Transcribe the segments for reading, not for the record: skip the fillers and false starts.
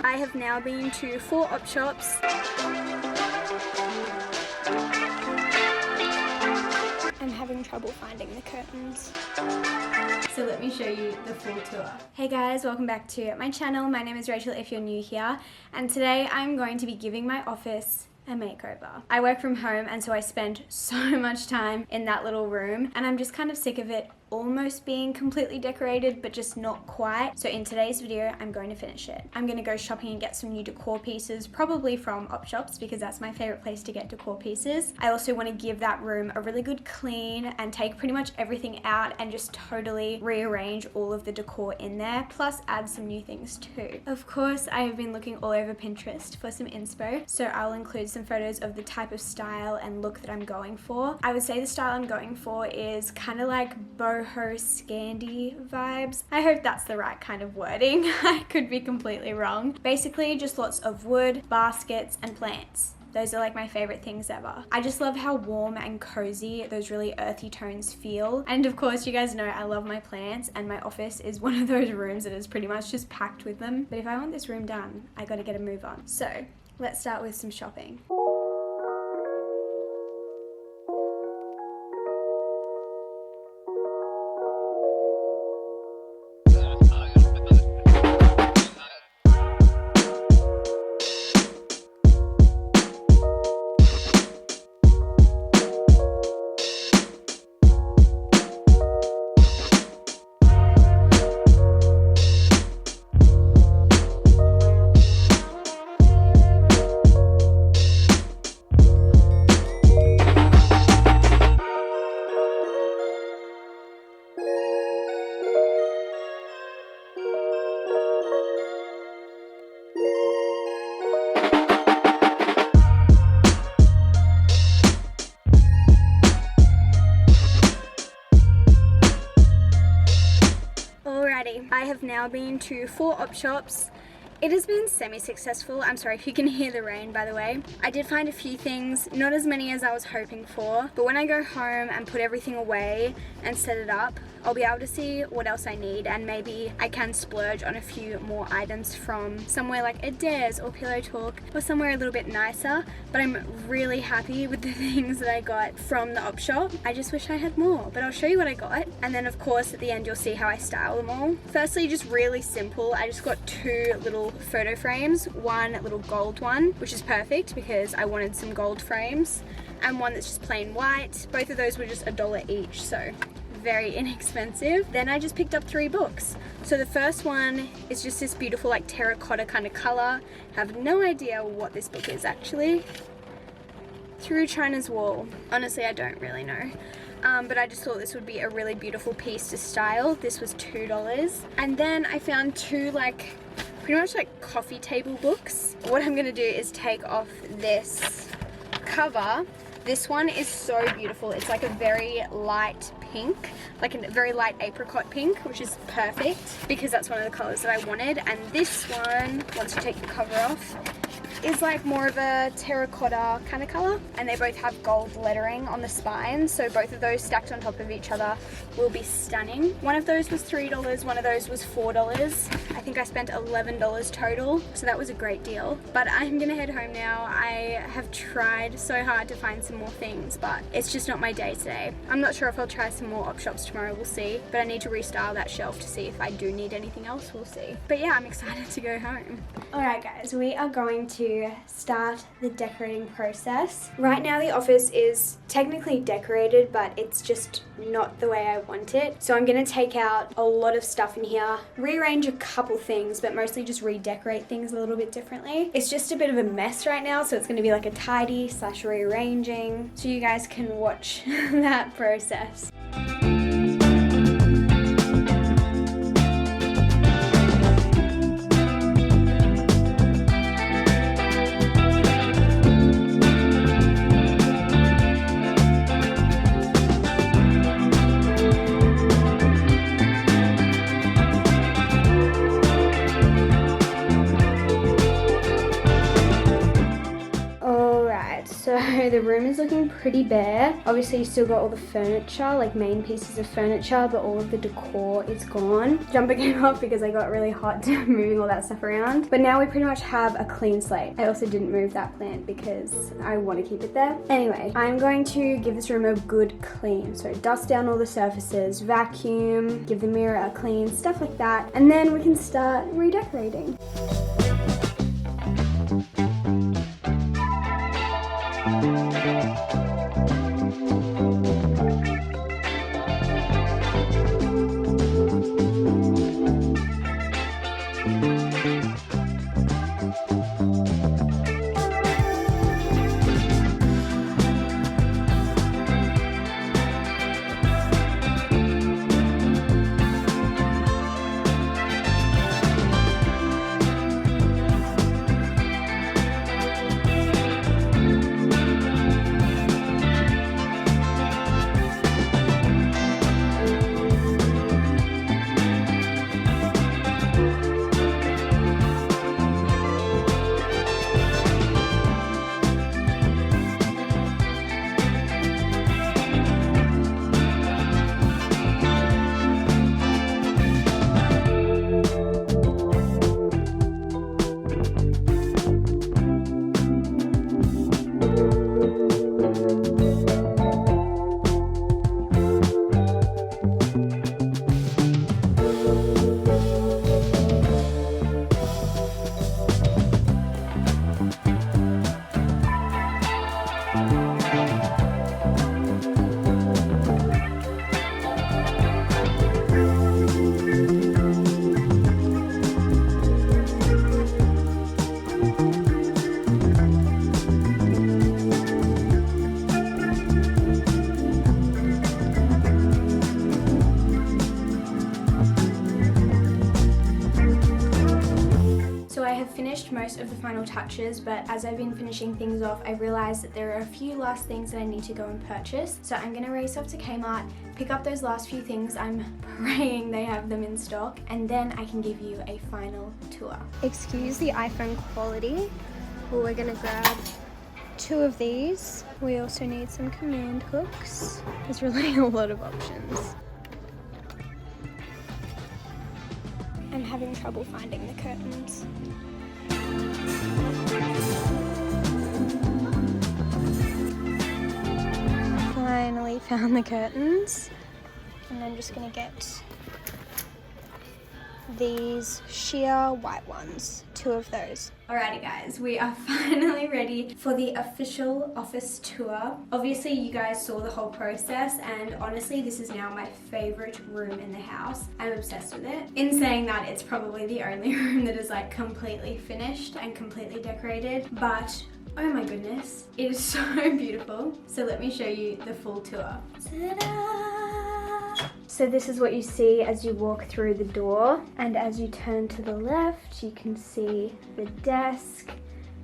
I have now been to 4 op shops. I'm having trouble finding the curtains. So let me show you the full tour. Hey guys, welcome back to my channel. My name is Rachel if you're new here, and today I'm going to be giving my office a makeover. I work from home, and so I spend so much time in that little room, and I'm just kind of sick of it almost being completely decorated, but just not quite. So in today's video, I'm going to finish it. I'm going to go shopping and get some new decor pieces, probably from op shops, because that's my favorite place to get decor pieces. I also want to give that room a really good clean and take pretty much everything out and just totally rearrange all of the decor in there, plus add some new things too. Of course, I have been looking all over Pinterest for some inspo, so I'll include some photos of the type of style and look that I'm going for. I would say the style I'm going for is kind of like boho Scandi vibes. I hope that's the right kind of wording. I could be completely wrong. Basically just lots of wood, baskets and plants. Those are like my favorite things ever. I just love how warm and cozy those really earthy tones feel. And of course, you guys know I love my plants, and my office is one of those rooms that is pretty much just packed with them. But if I want this room done, I gotta get a move on. So let's start with some shopping. I have now been to 4 op shops. It has been semi-successful. I'm sorry if you can hear the rain, by the way. I did find a few things, not as many as I was hoping for, but when I go home and put everything away and set it up, I'll be able to see what else I need, and maybe I can splurge on a few more items from somewhere like Adairs or Pillow Talk, or somewhere a little bit nicer. But I'm really happy with the things that I got from the op shop. I just wish I had more, but I'll show you what I got. And then of course at the end you'll see how I style them all. Firstly, just really simple. I just got 2 little photo frames, one little gold one, which is perfect because I wanted some gold frames, and one that's just plain white. Both of those were just $1 each, so very inexpensive. Then I just picked up 3 books. So the first one is just this beautiful like terracotta kind of color. I have no idea what this book is actually. Through China's Wall. Honestly, I don't really know. But I just thought this would be a really beautiful piece to style. This was $2. And then I found 2 like pretty much like coffee table books. What I'm gonna do is take off this cover. This one is so beautiful. It's like a very light pink, like a very light apricot pink, which is perfect because that's one of the colors that I wanted. And this one, once you take the cover off, is like more of a terracotta kind of color, and they both have gold lettering on the spine, so both of those stacked on top of each other will be stunning. One of those was $3, one of those was $4. I think I spent $11 total, so that was a great deal. But I'm gonna head home now. I have tried so hard to find some more things, but it's just not my day today. I'm not sure if I'll try some more op shops tomorrow, we'll see, but I need to restyle that shelf to see if I do need anything else, we'll see. But yeah, I'm excited to go home. Alright guys, we are going to start the decorating process. Right now the office is technically decorated, but it's just not the way I want it. So I'm gonna take out a lot of stuff in here, rearrange a couple things, but mostly just redecorate things a little bit differently. It's just a bit of a mess right now, so it's gonna be like a tidy / rearranging, so you guys can watch that process. So the room is looking pretty bare. Obviously you still got all the furniture, like main pieces of furniture, but all of the decor is gone. Jumper came off because I got really hot moving all that stuff around. But now we pretty much have a clean slate. I also didn't move that plant because I want to keep it there. Anyway, I'm going to give this room a good clean. So dust down all the surfaces, vacuum, give the mirror a clean, stuff like that. And then we can start redecorating. Finished most of the final touches, but as I've been finishing things off, I realized that there are a few last things that I need to go and purchase. So I'm gonna race off to Kmart, pick up those last few things. I'm praying they have them in stock, and then I can give you a final tour. Excuse the iPhone quality. Well, we're gonna grab 2 of these. We also need some command hooks. There's really a lot of options. I'm having trouble finding the curtains. Finally found the curtains, and I'm just gonna get these sheer white ones, 2 of those. Alrighty guys, we are finally ready for the official office tour. Obviously you guys saw the whole process, and honestly this is now my favorite room in the house. I'm obsessed with it. In saying that, it's probably the only room that is like completely finished and completely decorated, but oh my goodness, it is so beautiful. So let me show you the full tour. Ta-da! So this is what you see as you walk through the door, and as you turn to the left you can see the desk,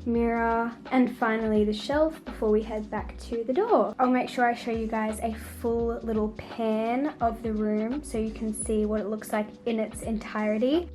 mirror, and finally the shelf before we head back to the door. I'll make sure I show you guys a full little pan of the room so you can see what it looks like in its entirety.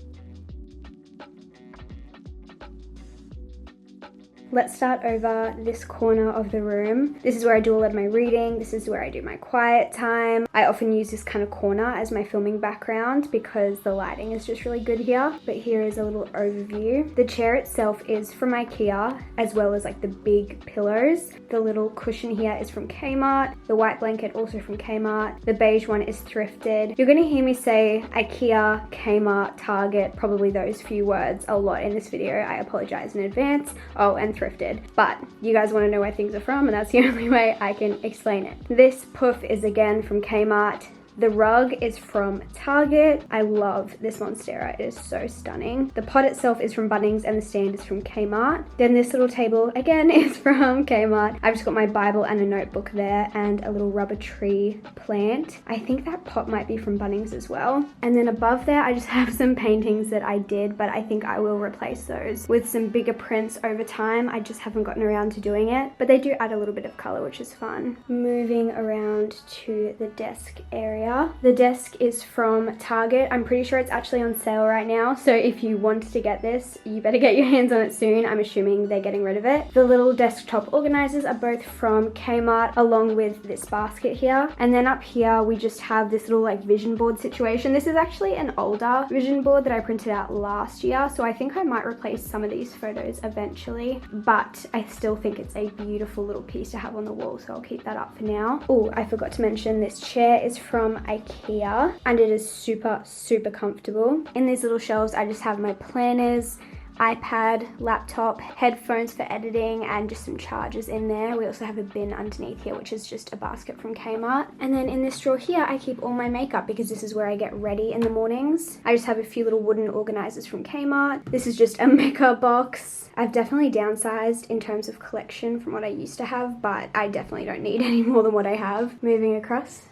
Let's start over this corner of the room. This is where I do a lot of my reading. This is where I do my quiet time. I often use this kind of corner as my filming background because the lighting is just really good here. But here is a little overview. The chair itself is from IKEA, as well as like the big pillows. The little cushion here is from Kmart. The white blanket also from Kmart. The beige one is thrifted. You're gonna hear me say IKEA, Kmart, Target, probably those few words a lot in this video. I apologize in advance. Oh, and thrifted, but you guys want to know where things are from, and that's the only way I can explain it. This puff is again from Kmart. The rug is from Target. I love this Monstera, it is so stunning. The pot itself is from Bunnings and the stand is from Kmart. Then this little table again is from Kmart. I've just got my Bible and a notebook there and a little rubber tree plant. I think that pot might be from Bunnings as well. And then above there I just have some paintings that I did, but I think I will replace those with some bigger prints over time. I just haven't gotten around to doing it, but they do add a little bit of color, which is fun. Moving around to the desk area. chair. The desk is from Target. I'm pretty sure it's actually on sale right now, so if you want to get this, you better get your hands on it soon. I'm assuming they're getting rid of it. The little desktop organizers are both from Kmart, along with this basket here. And then up here we just have this little like vision board situation. This is actually an older vision board that I printed out last year, so I think I might replace some of these photos eventually, but I still think it's a beautiful little piece to have on the wall, so I'll keep that up for now. Oh, I forgot to mention this chair is from IKEA and it is super comfortable. In these little shelves I just have my planners, iPad, laptop, headphones for editing, and just some chargers in there. We also have a bin underneath here, which is just a basket from Kmart. And then in this drawer here, I keep all my makeup because this is where I get ready in the mornings. I just have a few little wooden organizers from Kmart. This is just a makeup box. I've definitely downsized in terms of collection from what I used to have, but I definitely don't need any more than what I have. Moving across,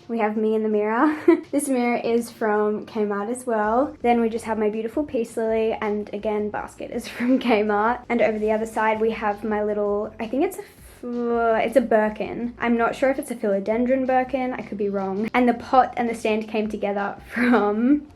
we have me in the mirror. This mirror is from Kmart as well. Then we just have my beautiful peace lily, and again, basket is from Kmart. And over the other side we have my little, I think it's a Birkin. I'm not sure if it's a philodendron Birkin, I could be wrong. And the pot and the stand came together from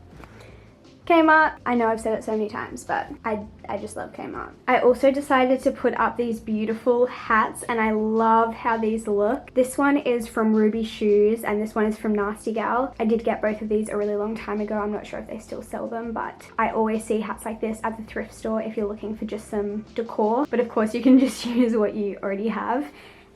Kmart. I know I've said it so many times, but I just love Kmart. I also decided to put up these beautiful hats, and I love how these look. This one is from Ruby Shoes and this one is from Nasty Gal. I did get both of these a really long time ago. I'm not sure if they still sell them, but I always see hats like this at the thrift store if you're looking for just some decor. But of course you can just use what you already have.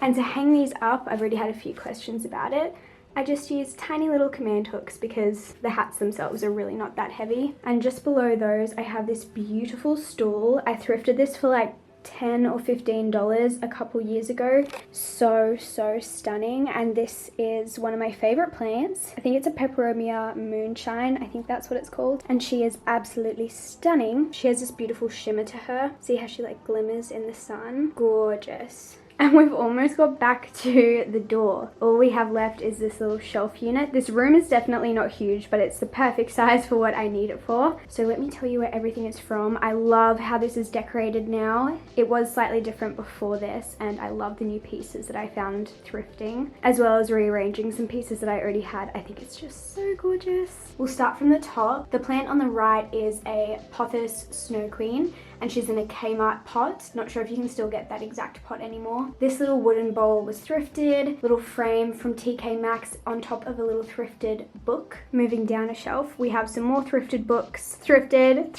And to hang these up, I've already had a few questions about it. I just use tiny little command hooks because the hats themselves are really not that heavy. And just below those, I have this beautiful stool. I thrifted this for like $10 or $15 a couple years ago. So stunning. And this is one of my favorite plants. I think it's a peperomia moonshine. I think that's what it's called. And she is absolutely stunning. She has this beautiful shimmer to her. See how she like glimmers in the sun? Gorgeous. And we've almost got back to the door. All we have left is this little shelf unit. This room is definitely not huge, but it's the perfect size for what I need it for. So let me tell you where everything is from. I love how this is decorated now. It was slightly different before this, and I love the new pieces that I found thrifting, as well as rearranging some pieces that I already had. I think it's just so gorgeous. We'll start from the top. The plant on the right is a Pothos Snow Queen, and she's in a Kmart pot. Not sure if you can still get that exact pot anymore. This little wooden bowl was thrifted. Little frame from TK Maxx on top of a little thrifted book. Moving down a shelf, we have some more thrifted books. Thrifted.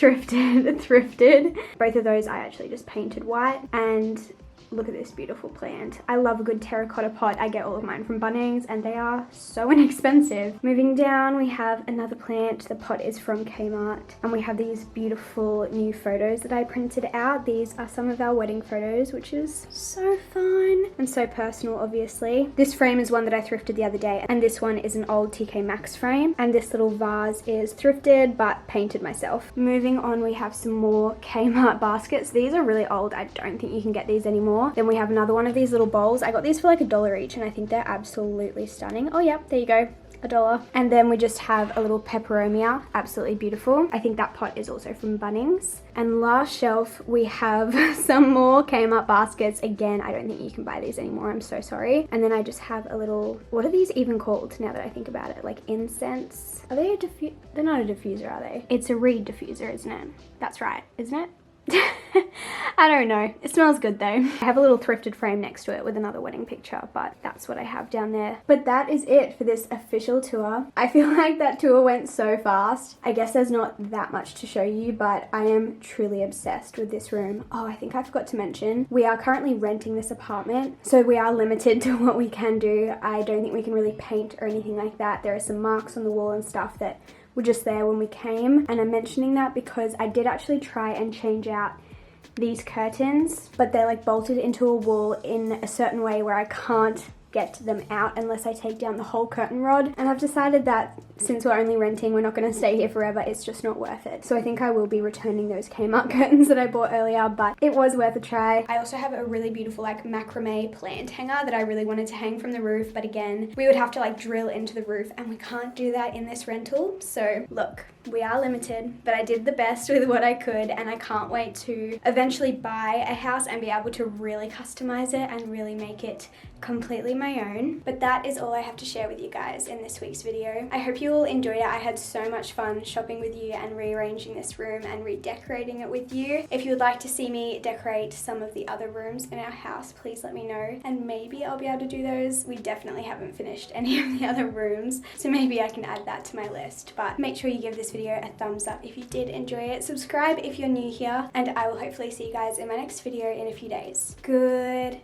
Both of those I actually just painted white. And look at this beautiful plant. I love a good terracotta pot. I get all of mine from Bunnings and they are so inexpensive. Moving down, we have another plant. The pot is from Kmart. And we have these beautiful new photos that I printed out. These are some of our wedding photos, which is so fun and so personal, obviously. This frame is one that I thrifted the other day, and this one is an old TK Maxx frame. And this little vase is thrifted but painted myself. Moving on, we have some more Kmart baskets. These are really old. I don't think you can get these anymore. Then we have another one of these little bowls. I got these for like $1 each, and I think they're absolutely stunning. Oh yeah, there you go. $1. And then we just have a little peperomia, absolutely beautiful. I think that pot is also from Bunnings. And last shelf, we have some more Kmart baskets. Again, I don't think you can buy these anymore, I'm so sorry. And then I just have a little, what are these even called now that I think about it? Like incense? Are they a they're not a diffuser, are they? It's a reed diffuser, isn't it? That's right, isn't it? I don't know. It smells good though. I have a little thrifted frame next to it with another wedding picture, but that's what I have down there. But that is it for this official tour. I feel like that tour went so fast. I guess there's not that much to show you, but I am truly obsessed with this room. Oh, I think I forgot to mention, we are currently renting this apartment, so we are limited to what we can do. I don't think we can really paint or anything like that. There are some marks on the wall and stuff that were just there when we came, and I'm mentioning that because I did actually try and change out these curtains, but they're like bolted into a wall in a certain way where I can't get them out unless I take down the whole curtain rod. And I've decided that since we're only renting, we're not going to stay here forever, it's just not worth it. So I think I will be returning those Kmart curtains that I bought earlier, but it was worth a try. I also have a really beautiful like macrame plant hanger that I really wanted to hang from the roof, but again, we would have to like drill into the roof and we can't do that in this rental. So look, we are limited, but I did the best with what I could, and I can't wait to eventually buy a house and be able to really customize it and really make it completely my own. But that is all I have to share with you guys in this week's video. I hope you all enjoyed it. I had so much fun shopping with you and rearranging this room and redecorating it with you. If you would like to see me decorate some of the other rooms in our house, please let me know, and maybe I'll be able to do those. We definitely haven't finished any of the other rooms, so maybe I can add that to my list. But make sure you give this video a thumbs up if you did enjoy it. Subscribe if you're new here, and I will hopefully see you guys in my next video in a few days. Good